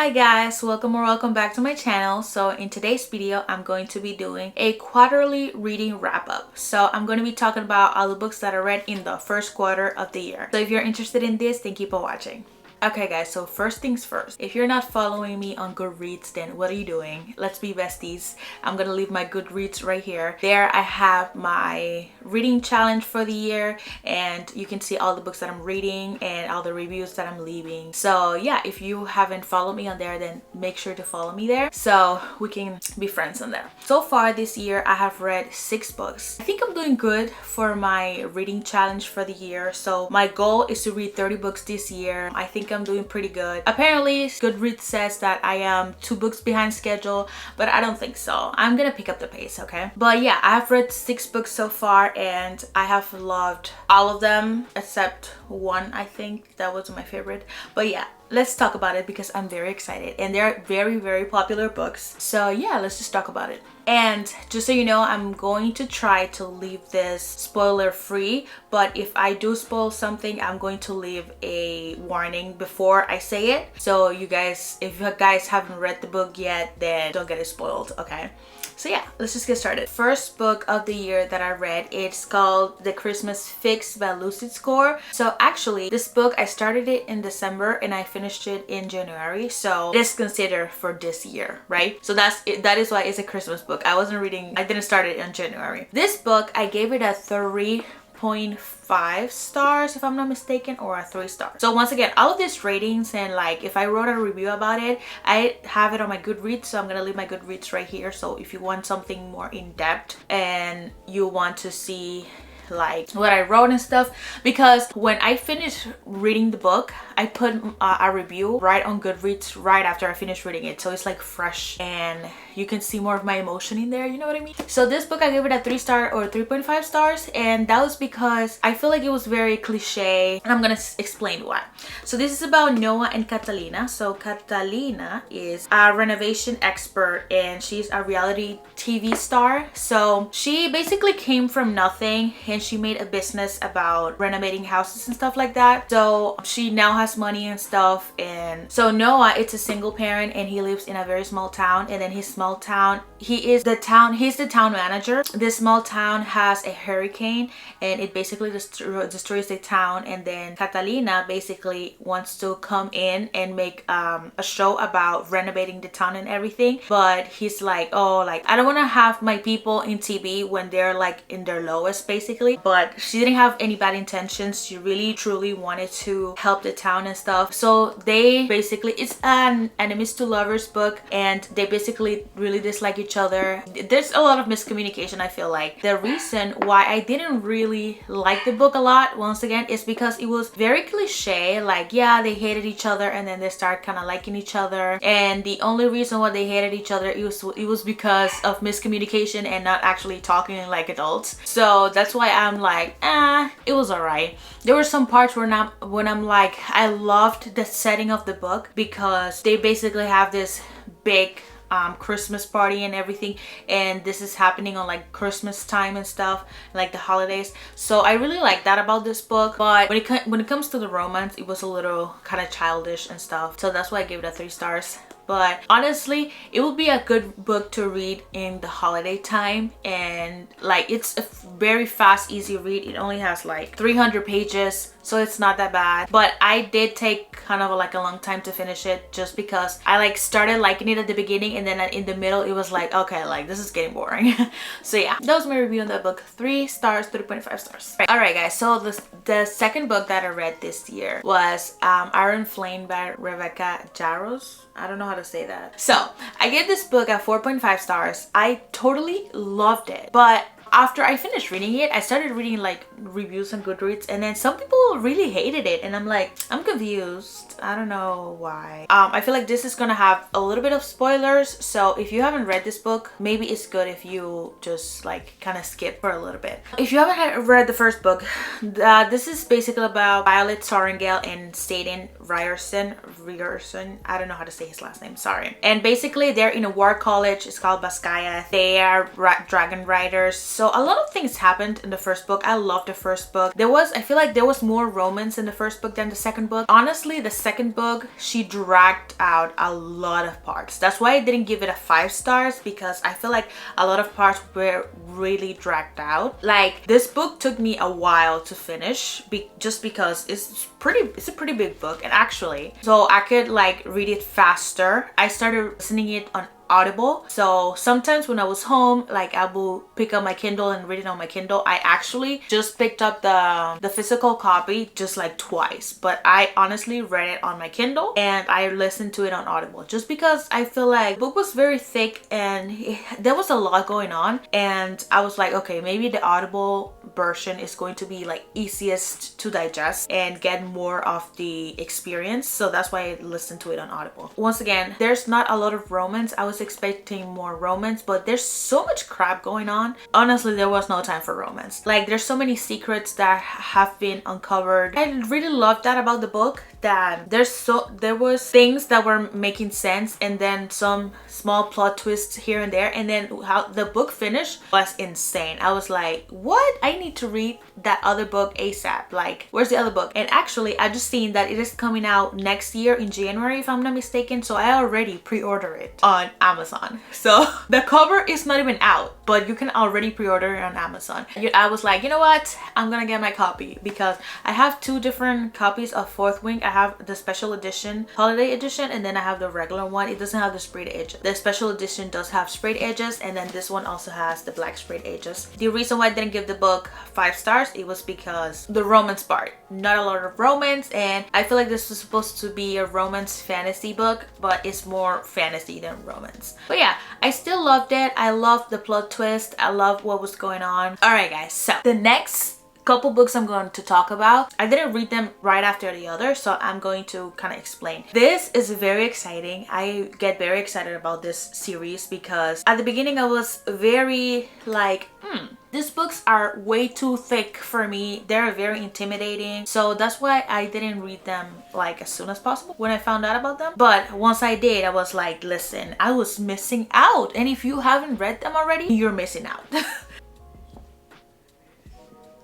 Hi guys, welcome back to my channel. So in today's video I'm going to be doing a quarterly reading wrap up. So I'm going to be talking about all the books that I read in the first quarter of the year. So if you're interested in this, then keep on watching. Okay guys, so first things first, if you're not following me on Goodreads, then what are you doing? Let's be besties. I'm gonna leave my Goodreads right here. There I have my reading challenge for the year, and you can see all the books that I'm reading and all the reviews that I'm leaving. So yeah, if you haven't followed me on there, then make sure to follow me there so we can be friends on there. So far this year I have read 6 books. I think I'm doing good for my reading challenge for the year. So my goal is to read 30 books this year. I think I'm doing pretty good. Apparently Goodreads says that I am 2 books behind schedule, but I don't think so. I'm gonna pick up the pace, okay? But yeah, I've read 6 books so far and I have loved all of them except one. I think that was my favorite. But yeah, let's talk about it because I'm very excited and they're very popular books. So yeah, let's just talk about it. And just so you know, I'm going to try to leave this spoiler free, but if I do spoil something, I'm going to leave a warning before I say it. So you guys, if you guys haven't read the book yet, then don't get it spoiled, okay? So yeah, let's just get started. First book of the year that I read, it's called The Christmas Fix by Lucid Score. So actually, this book, I started it in December and I finished it in January. So it's considered for this year, right? So that is why it's a Christmas book. I didn't start it in January. This book, I gave it a 3.5 stars if I'm not mistaken, or a 3 stars. So once again, all of these ratings and like if I wrote a review about it, I have it on my Goodreads, so I'm gonna leave my Goodreads right here. So if you want something more in depth and you want to see like what I wrote and stuff, because when I finished reading the book, I put a review right on Goodreads right after I finished reading it, so it's like fresh and you can see more of my emotion in there, you know what I mean? So this book, I gave it a 3 star or 3.5 stars, and that was because I feel like it was very cliche, and I'm gonna explain why. So this is about Noah and Catalina. So Catalina is a renovation expert and she's a reality TV star. So she basically came from nothing and she made a business about renovating houses and stuff like that. So she now has money and stuff. And so Noah, it's a single parent and he lives in a very small town, and then his small town, he's the town manager. This small town has a hurricane and it basically destroys the town, and then Catalina basically wants to come in and make a show about renovating the town and everything, but he's like, oh, like I don't want to have my people in TV when they're like in their lowest basically. But she didn't have any bad intentions. She really truly wanted to help the town and stuff. So they basically, it's an enemies to lovers book, and they basically really dislike each other. There's a lot of miscommunication. I feel like the reason why I didn't really like the book a lot, once again, is because it was very cliche. Like, yeah, they hated each other and then they start kind of liking each other, and the only reason why they hated each other, it was because of miscommunication and not actually talking like adults. So that's why I'm like, it was alright. There were some parts when I'm like, I loved the setting of the book because they basically have this big Christmas party and everything, and this is happening on like Christmas time and stuff, like the holidays. So I really like that about this book. But when it comes to the romance, it was a little kind of childish and stuff, so that's why I gave it a 3 stars. But honestly, it would be a good book to read in the holiday time, and like it's a very fast, easy read. It only has like 300 pages, so it's not that bad. But I did take kind of like a long time to finish it, just because I like started liking it at the beginning, and then in the middle it was like, okay, like this is getting boring. So yeah, that was my review on that book. 3 stars, 3.5 stars. All right guys, so the second book that I read this year was Iron Flame by Rebecca Jarros. I don't know how to say that. So I gave this book a 4.5 stars. I totally loved it, but after I finished reading it, I started reading like reviews on Goodreads, and then some people really hated it, and I'm like, I'm confused. I don't know why. I feel like this is gonna have a little bit of spoilers, so if you haven't read this book, maybe it's good if you just like kind of skip for a little bit. If you haven't read the first book, this is basically about Violet Sorrengail and Staten Ryerson. I don't know how to say his last name, sorry. And basically they're in a war college. It's called Baskaya. They are dragon riders. So So a lot of things happened in the first book. I love the first book. I feel like there was more romance in the first book than the second book. Honestly, the second book, she dragged out a lot of parts. That's why I didn't give it a 5 stars, because I feel like a lot of parts were really dragged out. Like, this book took me a while to finish just because it's a pretty big book. And actually, so I could like read it faster, I started listening it on Audible. So sometimes when I was home, like I will pick up my Kindle and read it on my Kindle. I actually just picked up the physical copy just like twice, but I honestly read it on my Kindle and I listened to it on Audible just because I feel like the book was very thick and there was a lot going on, and I was like, okay, maybe the Audible version is going to be like easiest to digest and get more of the experience. So that's why I listened to it on Audible. Once again, there's not a lot of romance. I was expecting more romance, but there's so much crap going on. Honestly, there was no time for romance. Like, there's so many secrets that have been uncovered. I really loved that about the book, that there was things that were making sense, and then some small plot twists here and there, and then how the book finished was insane. I was like, what? I need to read that other book ASAP. Like, where's the other book? And actually, I just seen that it is coming out next year in January, if I'm not mistaken, so I already pre-order it on Amazon. So the cover is not even out, but you can already pre-order it on Amazon. I was like, you know what, I'm gonna get my copy, because I have 2 different copies of Fourth Wing. I have the special edition, holiday edition, and then I have the regular one. It doesn't have the sprayed edges. The special edition does have sprayed edges, and then this one also has the black sprayed edges. The reason why I didn't give the book 5 stars, it was because the romance part, not a lot of romance, and I feel like this was supposed to be a romance fantasy book, but it's more fantasy than romance. But yeah, I still loved it. I loved the plot twist. I loved what was going on. All right, guys, so the next couple books I'm going to talk about, I didn't read them right after the other, so I'm going to kind of explain. This is very exciting. I get very excited about this series because at the beginning I was very like, these books are way too thick for me. They're very intimidating. So that's why I didn't read them like as soon as possible when I found out about them. But once I did, I was like, listen, I was missing out. And if you haven't read them already, you're missing out.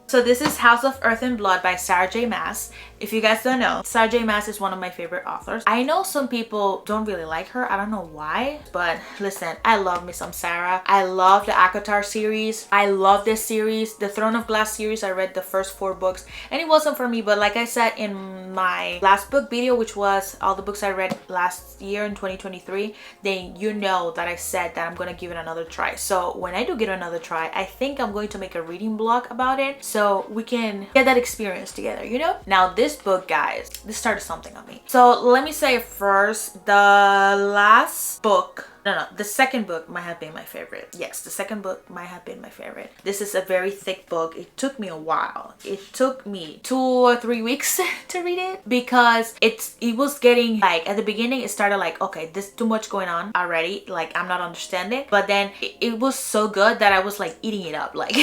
So this is House of Earth and Blood by Sarah J. Maas. If you guys don't know, Sarah J. Maas is one of my favorite authors. I know some people don't really like her. I don't know why, but listen, I love me some Sarah. I love the ACOTAR series. I love this series. The Throne of Glass series, I read the first 4 books and it wasn't for me, but like I said in my last book video, which was all the books I read last year in 2023, then you know that I said that I'm gonna give it another try. So when I do give it another try, I think I'm going to make a reading blog about it so we can get that experience together, you know? Now this book, guys, this started something on me. So let me say first, the last book, the second book might have been my favorite. Yes, the second book might have been my favorite. This is a very thick book. It took me a while. It took me 2 or 3 weeks to read it because it was getting like, at the beginning it started like, okay, there's too much going on already, like I'm not understanding, but then it was so good that I was like eating it up, like.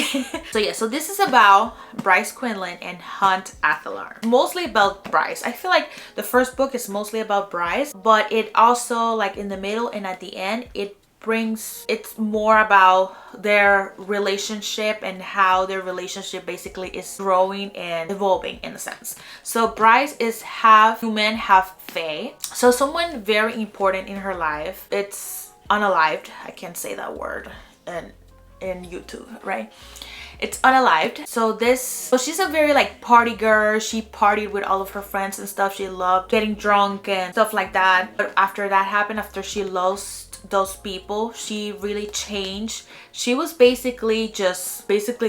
So yeah, so this is about Bryce Quinlan and Hunt Athalar. Mostly about Bryce. I feel like the first book is mostly about Bryce, but it also, like in the middle and at the end, it's more about their relationship and how their relationship basically is growing and evolving in a sense. So Bryce is half human, half fae. So someone very important in her life, it's unalived. I can't say that word in YouTube, right? It's unalived. So she's a very like party girl. She partied with all of her friends and stuff. She loved getting drunk and stuff like that. But after that happened, after she lost those people, she really changed. She was basically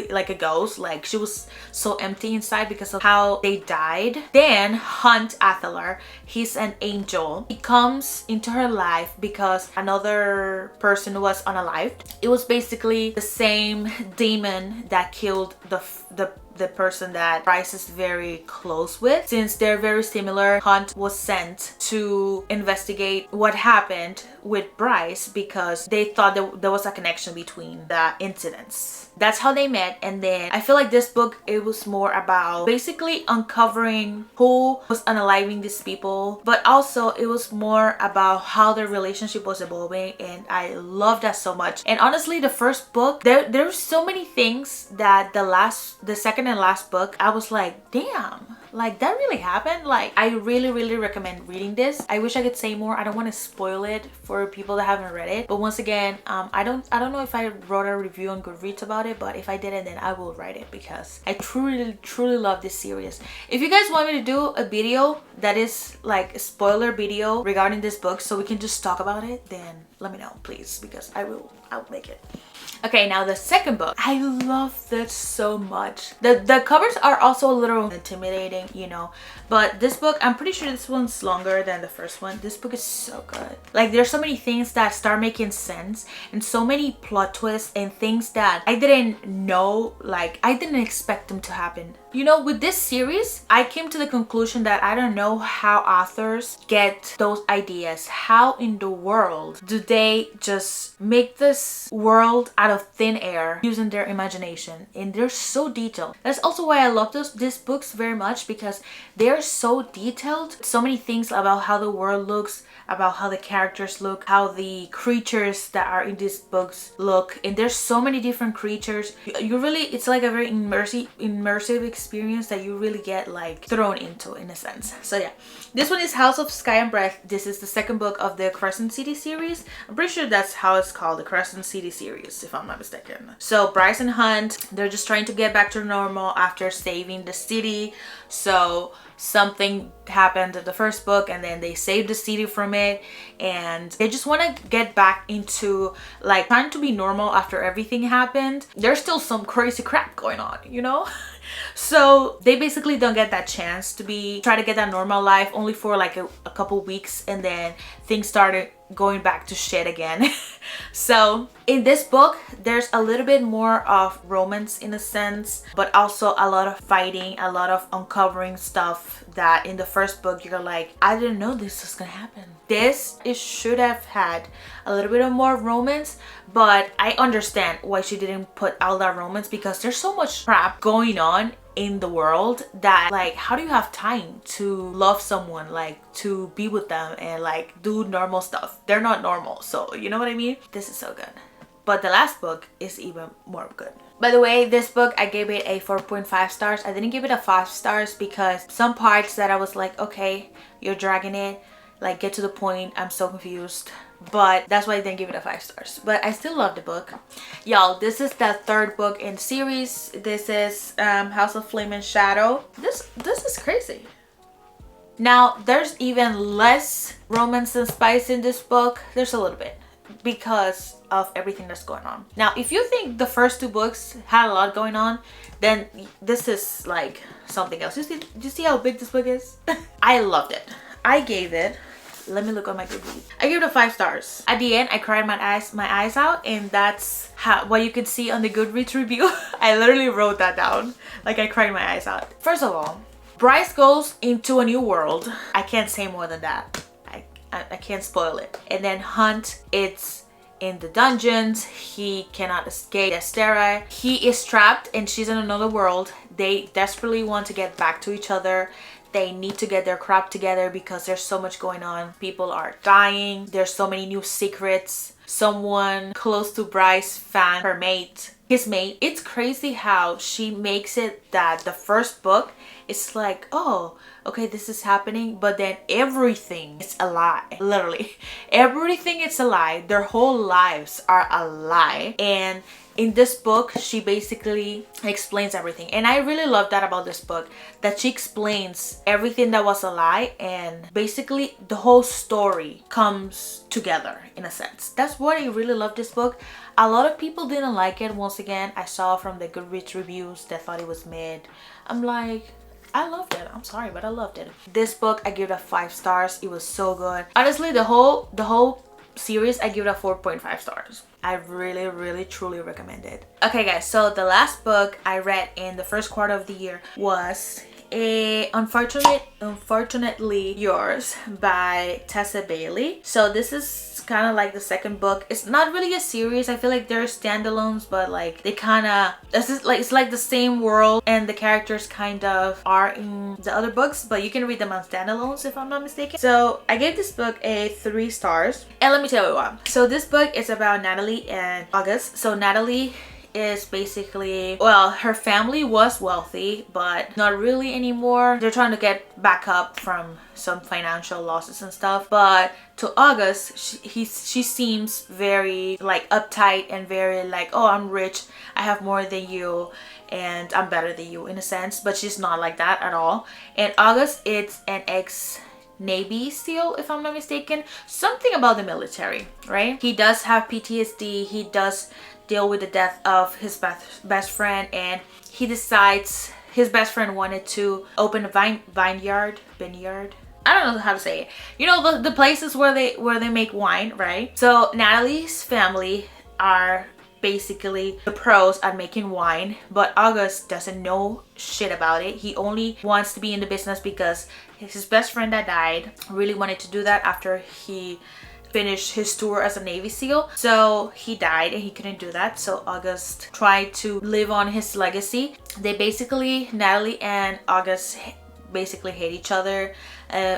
like a ghost. Like she was so empty inside because of how they died. Then Hunt Athalar, he's an angel. He comes into her life because another person was unalived. It was basically the same demon that killed the the person that Bryce is very close with. Since they're very similar, Hunt was sent to investigate what happened with Bryce because they thought there was a connection between the incidents. That's how they met. And then I feel like this book, it was more about basically uncovering who was unaliving these people, but also it was more about how their relationship was evolving, and I love that so much. And honestly, the first book, there's so many things that the second and last book, I was like, damn, like that really happened. Like, I really recommend reading this. I wish I could say more. I don't want to spoil it for people that haven't read it, but once again, I don't know if I wrote a review on Goodreads about it, but if I didn't, then I will write it because I truly love this series. If you guys want me to do a video that is like a spoiler video regarding this book so we can just talk about it, then let me know, please, because I'll make it. Okay, now the second book. I love this so much. The covers are also a little intimidating, you know, but this book, I'm pretty sure this one's longer than the first one. This book is so good. Like, there's so many things that start making sense and so many plot twists and things that I didn't know, like I didn't expect them to happen. You know, with this series, I came to the conclusion that I don't know how authors get those ideas. How in the world do they just make this world out of thin air using their imagination? And they're so detailed. That's also why I love these books very much, because they're so detailed. So many things about how the world looks, about how the characters look, how the creatures that are in these books look, and there's so many different creatures. You really, it's like a very immersive experience that you really get like thrown into, in a sense. So yeah, this one is House of Sky and Breath. This is the second book of the Crescent City series. I'm pretty sure that's how it's called, the Crescent City series, if I'm not mistaken. So Bryce and Hunt, they're just trying to get back to normal after saving the city. So something happened in the first book and then they saved the city from it, and they just want to get back into like trying to be normal after everything happened. There's still some crazy crap going on, you know. So they basically don't get that chance to try to get that normal life, only for like a couple weeks, and then things started going back to shit again. So in this book, there's a little bit more of romance in a sense, but also a lot of fighting, a lot of uncovering stuff that in the first book you're like, I didn't know this was gonna happen. It should have had a little bit of more romance, but I understand why she didn't put all that romance, because there's so much crap going on in the world that, like, how do you have time to love someone, like to be with them and like do normal stuff? They're not normal, so you know what I mean. This is so good. But the last book is even more good. By the way, this book, I gave it a 4.5 stars. I didn't give it a 5 stars because some parts that I was like, okay, you're dragging it, like get to the point, I'm so confused. But that's why I didn't give it a 5 stars. But I still love the book. Y'all, this is the third book in series. This is House of Flame and Shadow. This is crazy. Now, there's even less romance and spice in this book. There's a little bit, because of everything that's going on. Now, if you think the first two books had a lot going on, then this is like something else. You see how big this book is? I loved it. I gave it, let me look on my Goodreads. I gave it a 5 stars. At the end, I cried my eyes out, and that's what you could see on the Goodreads review. I literally wrote that down. Like, I cried my eyes out. First of all, Bryce goes into a new world. I can't say more than that. I can't spoil it. And then Hunt, it's in the dungeons. He cannot escape Estera. He is trapped and she's in another world. They desperately want to get back to each other. They need to get their crap together because there's so much going on. People are dying. There's so many new secrets. Someone close to Bryce found his mate. It's crazy how she makes it that the first book, it's like, oh, okay, this is happening, but then everything is a lie. Literally, everything is a lie. Their whole lives are a lie. And in this book, she basically explains everything. And I really love that about this book, that she explains everything that was a lie, and basically the whole story comes together in a sense. That's what I really love this book. A lot of people didn't like it. Once again, I saw from the Goodreads reviews that thought it was mid. I'm like, I loved it. I'm sorry, but I loved it. This book, I give it a 5 stars. It was so good. Honestly, the whole series, I give it a 4.5 stars. I really, really, truly recommend it. Okay guys, so the last book I read in the first quarter of the year was Unfortunately Yours by Tessa Bailey. So this is kind of like the second book. It's not really a series. I feel like they're standalones, but like they kind of, it's like the same world and the characters kind of are in the other books, but you can read them on standalones if I'm not mistaken. So I gave this book a 3 stars, and let me tell you why. So this book is about Natalie and August. So Natalie is basically, well, her family was wealthy but not really anymore. They're trying to get back up from some financial losses and stuff, but to August, she seems very like uptight and very like, oh, I'm rich, I have more than you, and I'm better than you in a sense, but she's not like that at all. And August, it's an ex-Navy SEAL, if I'm not mistaken, something about the military, right? He does have PTSD. He does deal with the death of his best friend, and he decides his best friend wanted to open a vineyard. I don't know how to say it. You know, the places where they make wine, right? So Natalie's family are basically the pros at making wine, but August doesn't know shit about it. He only wants to be in the business because his best friend that died really wanted to do that after he finished his tour as a Navy SEAL. So he died and he couldn't do that. So August tried to live on his legacy. They basically, Natalie and August basically hate each other.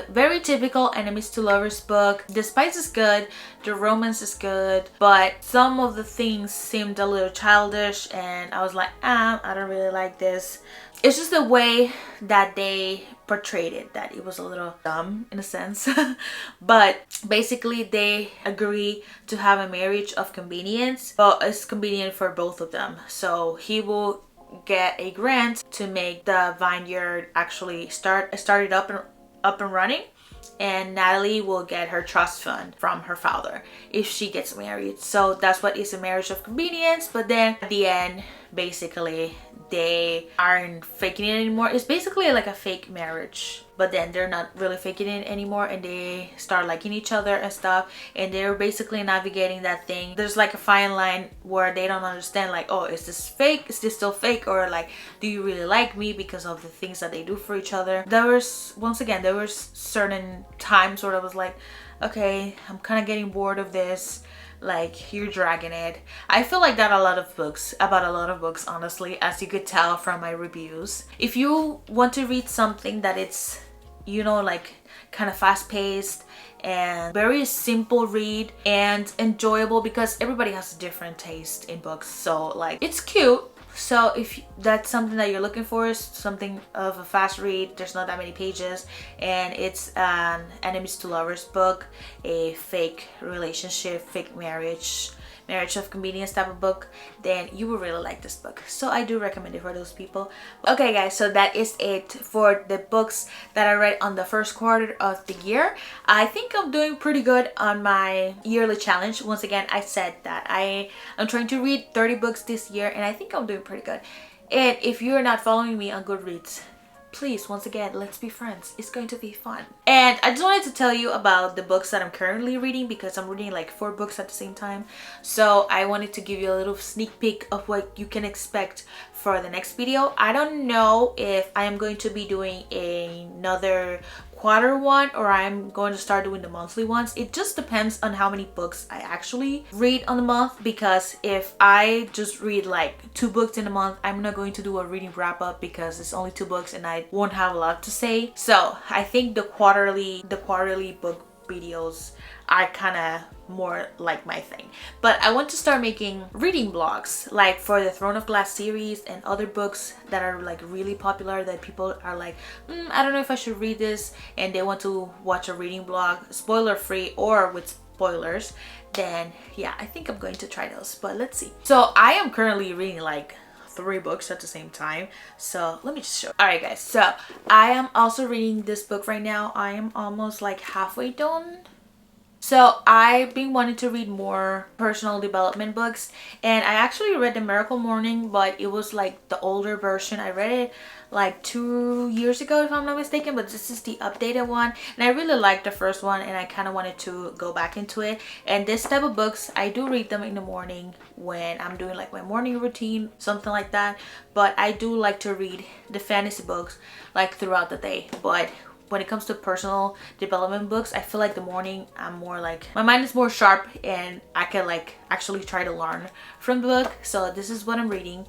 Very typical enemies to lovers book. The spice is good, the romance is good, but some of the things seemed a little childish, and I was like, I don't really like this. It's just the way that they portrayed it, that it was a little dumb in a sense. But basically they agree to have a marriage of convenience, but it's convenient for both of them. So he will get a grant to make the vineyard actually started up and running, and Natalie will get her trust fund from her father if she gets married. So that's what is a marriage of convenience. But then at the end, basically they aren't faking it anymore. It's basically like a fake marriage, but then they're not really faking it anymore, and they start liking each other and stuff, and they're basically navigating that thing. There's like a fine line where they don't understand, like, oh, is this fake? Is this still fake? Or like, do you really like me because of the things that they do for each other? There was certain times where I was like, okay, I'm kind of getting bored of this. Like, you're dragging it. I feel like that about a lot of books, honestly, as you could tell from my reviews. If you want to read something that it's, you know, like kind of fast-paced and very simple read and enjoyable, because everybody has a different taste in books, so like it's cute. So if that's something that you're looking for, is something of a fast read, there's not that many pages, and it's an enemies to lovers book, a fake relationship, fake marriage of convenience type of book, then you will really like this book. So I do recommend it for those people. Okay guys, so that is it for the books that I read on the first quarter of the year. I think I'm doing pretty good on my yearly challenge. Once again, I said that I am trying to read 30 books this year, and I think I'm doing pretty good. And if you're not following me on Goodreads, please, once again, let's be friends. It's going to be fun. And I just wanted to tell you about the books that I'm currently reading, because I'm reading like 4 books at the same time. So I wanted to give you a little sneak peek of what you can expect for the next video. I don't know if I am going to be doing another quarter one, or I'm going to start doing the monthly ones. It just depends on how many books I actually read on the month, because if I just read like 2 books in a month, I'm not going to do a reading wrap up because it's only 2 books and I won't have a lot to say. So I think the quarterly book videos are kind of more like my thing. But I want to start making reading vlogs, like for the Throne of Glass series and other books that are like really popular, that people are like, I don't know if I should read this, and they want to watch a reading vlog, spoiler free or with spoilers. Then yeah, I think I'm going to try those, but let's see. So I am currently reading like 3 books at the same time, so let me just show you. All right guys, so I am also reading this book right now. I am almost like halfway done. So I've been wanting to read more personal development books, and I actually read The Miracle Morning, but it was like the older version. I read it like 2 years ago if I'm not mistaken, but this is the updated one, and I really liked the first one and I kind of wanted to go back into it. And this type of books, I do read them in the morning when I'm doing like my morning routine, something like that, but I do like to read the fantasy books like throughout the day. But when it comes to personal development books, I feel like the morning I'm more like, my mind is more sharp and I can like actually try to learn from the book. So this is what I'm reading.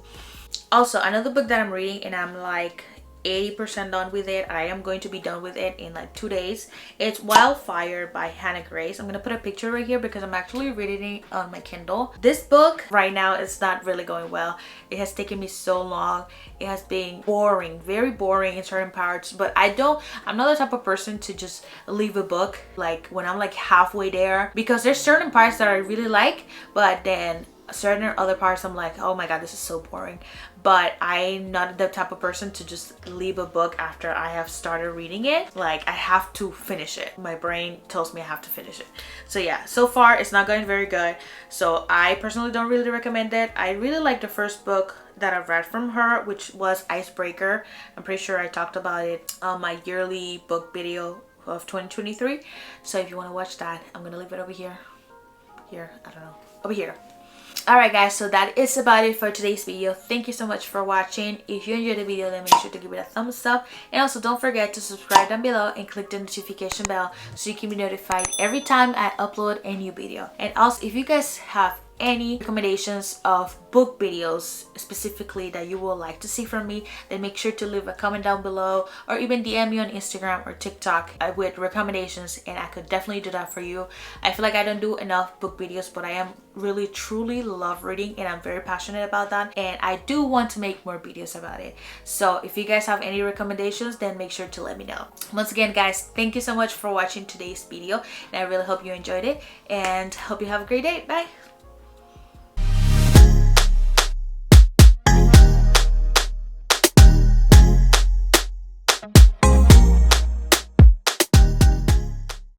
Also, another book that I'm reading and I'm like 80% done with it. I am going to be done with it in like 2 days. It's Wildfire by Hannah Grace. I'm gonna put a picture right here because I'm actually reading it on my Kindle. This book right now is not really going well. It has taken me so long. It has been boring, very boring in certain parts, but I'm not the type of person to just leave a book like when I'm like halfway there, because there's certain parts that I really like, but then certain other parts I'm like, oh my god, this is so boring. But I'm not the type of person to just leave a book after I have started reading it. Like, I have to finish it. My brain tells me I have to finish it. So yeah, so far it's not going very good, so I personally don't really recommend it. I really like the first book that I've read from her, which was Icebreaker. I'm pretty sure I talked about it on my yearly book video of 2023. So if you want to watch that, I'm gonna leave it over here. Here, I don't know, over here. Alright guys, so that is about it for today's video. Thank you so much for watching. If you enjoyed the video, then make sure to give it a thumbs up, and also don't forget to subscribe down below and click the notification bell so you can be notified every time I upload a new video. And also, if you guys have any recommendations of book videos specifically that you would like to see from me, then make sure to leave a comment down below, or even DM me on Instagram or TikTok with recommendations, and I could definitely do that for you. I feel like I don't do enough book videos, but I am really truly love reading and I'm very passionate about that, and I do want to make more videos about it. So if you guys have any recommendations, then make sure to let me know. Once again guys, thank you so much for watching today's video, and I really hope you enjoyed it and hope you have a great day. Bye.